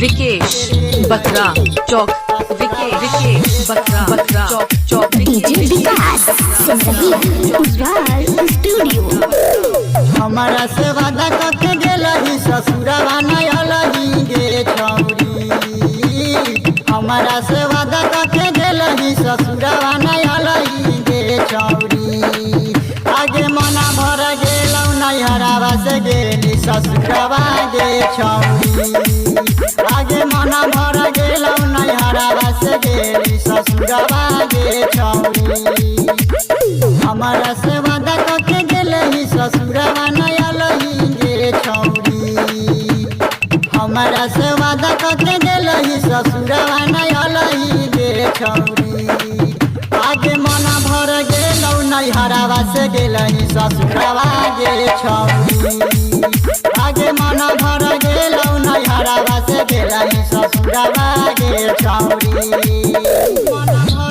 विकेश बकरा चौक विकेश बकरा चौक डीजे विकास सही उज्जवल स्टूडियो। हमारा से वादा करके गेलही ससुरवा नहीं अलही गे छौरी। हमारा से वादा करके गेलही ससुरवा नहीं अलही गे छौरी। आगे मना भर गेलौ नहीं हरावा से गेली ससुरवा गे छौरी। आगे मना भर गेलौ नहीं हरावा से गेली ससुरवा गे छौरी। हमारा से वादा करके गेलही ससुरवा नहीं अलही गे छौरी। हमारा से वादा करके गेलही ससुरवा नहीं अलही गे छौरी। आगे मना भर गेलौ नहीं हरावा से गेलही ससुरवा गे छौरी। आगे मना भर गेलौ नहीं हरावा से गेलही ससुरवा गे छौरी।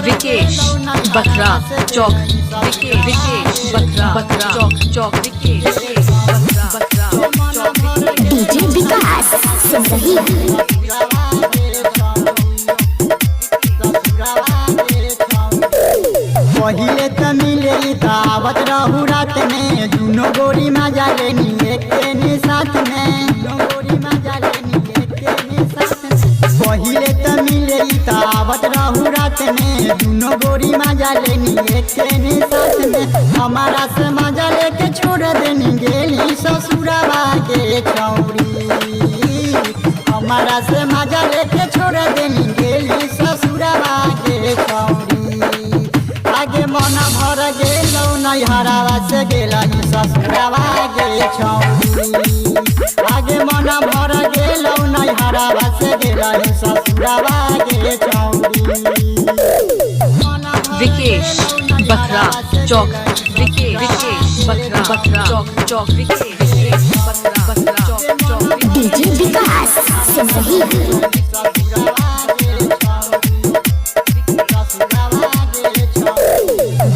विकेश बकरा चौक विकेश बकरा चौक विकेश बकरा चौक डीजे विकास सही पहिले त मिले आवत रहू रात में दुनो गोरी मजा लेनी एक साथ में। गोरी मजा लेनी एक साथ में। पहिले त मिले आवत रहू रात में दुनो गोरी मजा लेनी एक साथ में। हमारा से मजा लेके छोड़ देनी गेली ससुरवा गे छौरी। हमारा से मजा लेके छोड़ देनी गेली ससुरवा गे छौरी। आगे मना भर गेलौ नहीं हरावा से गेलही ससुरवा गे छौरी। आगे मना भर गेलौ नहीं हरावा से गेलही ससुरवा गे छौरी। विकेश बकरा चौक विकेश बकरा चौक विकेश बकरा चौक डीजे विकास सही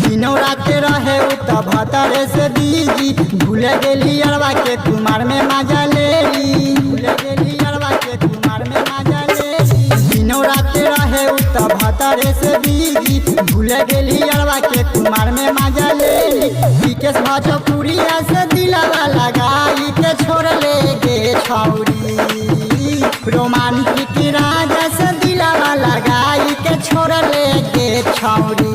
दिनों रात रहे भतरे से बीजी भूल गेली अरवा के कुमार में मजा लेली। भूल गेली अरवा के कुमार में मजा लेली। दिनों रात रहे भतरे से बीजी भूल गेली अरवा के कुमार में मजा लेली। विकेश भोजपुरिया से दिलावा लगाई के छोड़ ले गे छौरी। रोमांटिक राजा से दिलावा लगाई के छोड़ ले गे छौरी।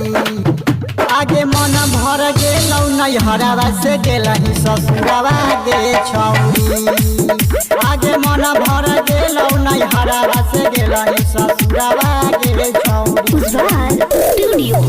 आगे मन भर गेलौ नहीं हरावा से गेलही ससुरवा गे छौरी। आगे मन भर गेलौ नहीं हरावा से गेलही ससुरवा गे छौरी। उज्जवल स्टूडियो।